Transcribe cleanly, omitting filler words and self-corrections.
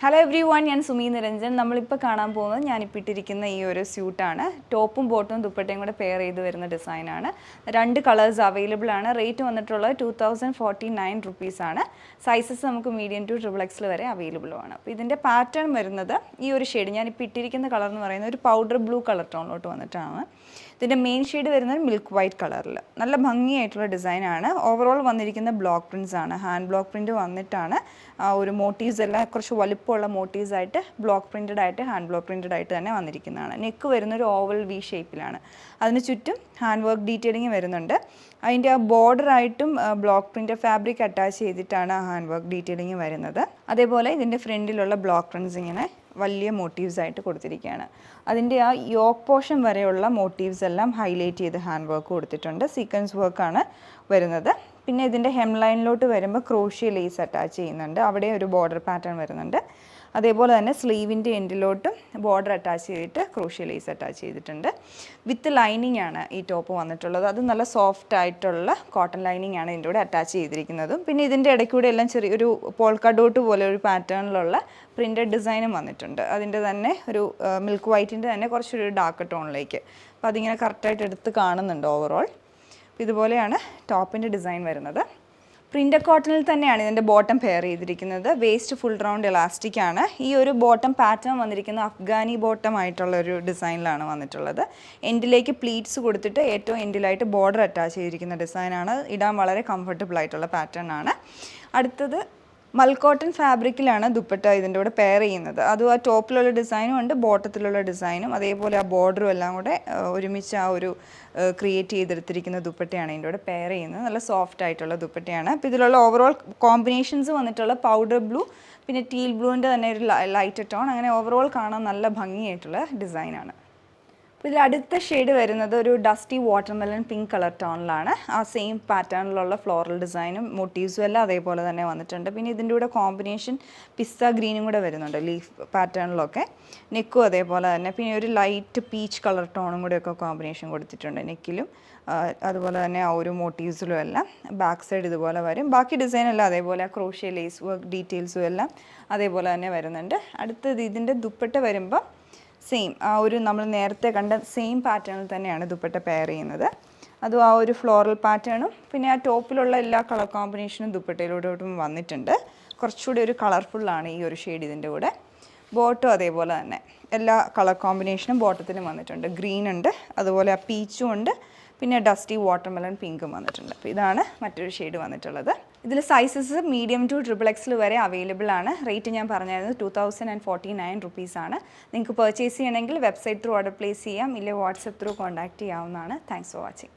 Hello every one, ഞാൻ സുമി നിരഞ്ജൻ. നമ്മളിപ്പോൾ കാണാൻ പോകുന്നത് ഞാനിപ്പോൾ ഇട്ടിരിക്കുന്ന ഈ ഒരു സ്യൂട്ടാണ്. ടോപ്പും ബോട്ടും ദുപ്പട്ടയും കൂടെ പെയർ ചെയ്ത് വരുന്ന ഡിസൈനാണ്. 2 കളേഴ്സ് അവൈലബിൾ ആണ്. റേറ്റ് വന്നിട്ടുള്ളത് 2049 റുപ്പീസാണ്. സൈസസ് നമുക്ക് മീഡിയം ടു XXL വരെ അവൈലബിൾ ആണ്. അപ്പോൾ ഇതിൻ്റെ പാറ്റേൺ വരുന്നത് ഈ ഒരു ഷെയ്ഡ്, ഞാനിപ്പോൾ ഇട്ടിരിക്കുന്ന കളർ എന്ന് പറയുന്നത് ഒരു പൗഡർ ബ്ലൂ കളർ ടോണിലോട്ട് വന്നിട്ടാണ്. ഇതിൻ്റെ മെയിൻ ഷെയ്ഡ് വരുന്നത് മിൽക്ക് വൈറ്റ് കളറിൽ നല്ല ഭംഗിയായിട്ടുള്ള ഡിസൈനാണ്. ഓവറോൾ വന്നിരിക്കുന്ന ബ്ലോക്ക് പ്രിൻറ്റ്സ് ആണ്. ഹാൻഡ് ബ്ലോക്ക് പ്രിൻറ്റ് വന്നിട്ടാണ് ഒരു മോട്ടീവ്സ് എല്ലാം കുറച്ച് വലുപ്പമുള്ള മോട്ടീവ്സ് ആയിട്ട് ബ്ലോക്ക് പ്രിൻറ്റഡ് ആയിട്ട് ഹാൻഡ് ബ്ലോക്ക് പ്രിൻറ്റഡ് ആയിട്ട് തന്നെ വന്നിരിക്കുന്നതാണ്. നെക്ക് വരുന്നൊരു ഓവൽ വി ഷേപ്പിലാണ്. അതിന് ചുറ്റും ഹാൻഡ് വർക്ക് ഡീറ്റെയിലിംഗ് വരുന്നുണ്ട്. അതിൻ്റെ ആ ബോർഡറായിട്ടും ബ്ലോക്ക് പ്രിൻ്റ് ഫാബ്രിക് അറ്റാച്ച് ചെയ്തിട്ടാണ് ആ ഹാൻഡ് വർക്ക് ഡീറ്റെയിലിംഗ് വരുന്നത്. അതേപോലെ ഇതിൻ്റെ ഫ്രണ്ടിലുള്ള ബ്ലോക്ക് പ്രിൻറ്റ്സ് ഇങ്ങനെ വലിയ മോട്ടീവ്സ് ആയിട്ട് കൊടുത്തിരിക്കുകയാണ്. അതിൻ്റെ ആ യോക്ക് പോർഷൻ വരെയുള്ള മോട്ടീവ്സ് എല്ലാം ഹൈലൈറ്റ് ചെയ്ത് ഹാൻഡ് വർക്ക് കൊടുത്തിട്ടുണ്ട്. സീക്വൻസ് വർക്കാണ് വരുന്നത്. പിന്നെ ഇതിൻ്റെ ഹെം ലൈനിലോട്ട് വരുമ്പോൾ ക്രോഷ്യ ലേസ് അറ്റാച്ച് ചെയ്യുന്നുണ്ട്. അവിടെ ഒരു ബോർഡർ പാറ്റേൺ വരുന്നുണ്ട്. അതേപോലെ തന്നെ സ്ലീവിൻ്റെ എൻഡിലോട്ടും ബോർഡർ അറ്റാച്ച് ചെയ്തിട്ട് ക്രോഷ്യ ലേസ് അറ്റാച്ച് ചെയ്തിട്ടുണ്ട്. വിത്ത് ലൈനിങ് ആണ് ഈ ടോപ്പ് വന്നിട്ടുള്ളത്. അത് നല്ല സോഫ്റ്റ് ആയിട്ടുള്ള കോട്ടൺ ലൈനിങ് ആണ് ഇതിൻ്റെ കൂടെ അറ്റാച്ച് ചെയ്തിരിക്കുന്നതും. പിന്നെ ഇതിൻ്റെ ഇടയ്ക്കൂടെ എല്ലാം ചെറിയൊരു പോൾക്ക ഡോട്ട് പോലെ ഒരു പാറ്റേണിലുള്ള പ്രിൻറ്റഡ് ഡിസൈനും വന്നിട്ടുണ്ട്. അതിൻ്റെ തന്നെ ഒരു മിൽക്ക് വൈറ്റിൻ്റെ തന്നെ കുറച്ചൊരു ഡാർക്ക് ടോണിലേക്ക്. അപ്പോൾ അതിങ്ങനെ കറക്റ്റായിട്ട് എടുത്ത് കാണുന്നുണ്ട് ഓവറോൾ. ഇതുപോലെയാണ് ടോപ്പിൻ്റെ ഡിസൈൻ വരുന്നത്. പ്രിൻ്റഡ് കോട്ടണിൽ തന്നെയാണ് ഇതിൻ്റെ ബോട്ടം പെയർ ചെയ്തിരിക്കുന്നത്. വേസ്റ്റ് ഫുൾ റൗണ്ട് ഇലാസ്റ്റിക് ആണ്. ഈ ഒരു ബോട്ടം പാറ്റേൺ വന്നിരിക്കുന്ന അഫ്ഗാനി ബോട്ടം ആയിട്ടുള്ളൊരു ഡിസൈനിലാണ് വന്നിട്ടുള്ളത്. എൻഡിലേക്ക് പ്ലീറ്റ്സ് കൊടുത്തിട്ട് ഏറ്റവും എൻഡിലായിട്ട് ബോർഡർ അറ്റാച്ച് ചെയ്തിരിക്കുന്ന ഡിസൈനാണ്. ഇടാൻ വളരെ കംഫർട്ടബിൾ ആയിട്ടുള്ള പാറ്റേൺ ആണ്. അടുത്തത് മൽക്കോട്ടൺ ഫാബ്രിക്കിലാണ് ദുപ്പട്ട ഇതിൻ്റെ കൂടെ പെയർ ചെയ്യുന്നത്. അതും ആ ടോപ്പിലുള്ള ഡിസൈനും ഉണ്ട്, ബോട്ടത്തിലുള്ള ഡിസൈനും അതേപോലെ ആ ബോർഡറും എല്ലാം കൂടെ ഒരുമിച്ച് ആ ഒരു ക്രിയേറ്റ് ചെയ്തെടുത്തിരിക്കുന്ന ദുപ്പട്ടയാണ് ഇതിൻ്റെ കൂടെ പെയർ ചെയ്യുന്നത്. നല്ല സോഫ്റ്റ് ആയിട്ടുള്ള ദുപ്പട്ടയാണ്. അപ്പോൾ ഇതിലുള്ള ഓവറോൾ കോമ്പിനേഷൻസ് വന്നിട്ടുള്ള പൗഡർ ബ്ലൂ, പിന്നെ ടീൽ ബ്ലൂവിൻ്റെ തന്നെ ഒരു ലൈറ്റ് ടോൺ, അങ്ങനെ ഓവറോൾ കാണാൻ നല്ല ഭംഗിയായിട്ടുള്ള ഡിസൈനാണ്. ഇതിൽ അടുത്ത ഷെയ്ഡ് വരുന്നത് ഒരു ഡസ്റ്റി വാട്ടർമെലൺ പിങ്ക് കളർ ടോണിലാണ്. ആ സെയിം പാറ്റേണിലുള്ള ഫ്ലോറൽ ഡിസൈനും മോട്ടീവ്സും എല്ലാം അതേപോലെ തന്നെ വന്നിട്ടുണ്ട്. പിന്നെ ഇതിൻ്റെ കൂടെ കോമ്പിനേഷൻ പിസ്ത ഗ്രീനും കൂടെ വരുന്നുണ്ട് ലീഫ് പാറ്റേണിലൊക്കെ. നെക്കും അതേപോലെ തന്നെ. പിന്നെ ഒരു ലൈറ്റ് പീച്ച് കളർ ടോണും കൂടെയൊക്കെ കോമ്പിനേഷൻ കൊടുത്തിട്ടുണ്ട് നെക്കിലും. അതുപോലെ തന്നെ ആ ഒരു മോട്ടീവ്സിലും എല്ലാം. ബാക്ക് സൈഡ് ഇതുപോലെ വരും. ബാക്കി ഡിസൈനെല്ലാം അതേപോലെ ക്രോഷ്യ ലേസ് വർക്ക് ഡീറ്റെയിൽസും എല്ലാം അതേപോലെ തന്നെ വരുന്നുണ്ട്. അടുത്തത് ഇതിൻ്റെ ദുപ്പട്ട വരുമ്പോൾ സെയിം ആ ഒരു നമ്മൾ നേരത്തെ കണ്ട സെയിം പാറ്റേണിൽ തന്നെയാണ് ദുപ്പട്ട പെയർ ചെയ്യുന്നത്. അതും ആ ഒരു ഫ്ലോറൽ പാറ്റേണും പിന്നെ ആ ടോപ്പിലുള്ള എല്ലാ കളർ കോമ്പിനേഷനും ദുപ്പട്ടയിലൂടെയും വന്നിട്ടുണ്ട്. കുറച്ചുകൂടി ഒരു കളർഫുള്ളാണ് ഈ ഒരു ഷെയ്ഡ് ഇതിൻ്റെ കൂടെ. ബോട്ടും അതേപോലെ തന്നെ എല്ലാ കളർ കോമ്പിനേഷനും ബോട്ടത്തിലും വന്നിട്ടുണ്ട്. ഗ്രീൻ ഉണ്ട്, അതുപോലെ ആ പീച്ചും ഉണ്ട്, പിന്നെ ഡസ്റ്റി വാട്ടർമെലൺ പിങ്കും വന്നിട്ടുണ്ട്. അപ്പോൾ ഇതാണ് മറ്റൊരു ഷെയ്ഡ് വന്നിട്ടുള്ളത്. ഇതിൽ സൈസസ് മീഡിയം ടു XXL വരെ അവൈലബിൾ ആണ്. റേറ്റ് ഞാൻ പറഞ്ഞായിരുന്നു 2049 റുപ്പീസാണ്. നിങ്ങൾക്ക് പർച്ചേസ് ചെയ്യണമെങ്കിൽ വെബ്സൈറ്റ് ത്രൂ ഓർഡർ പ്ലേസ് ചെയ്യാം, ഇല്ലെങ്കിൽ വാട്സപ്പ് ത്രൂ കോൺടാക്റ്റ് ചെയ്യാവുന്നതാണ്. Thanks for watching.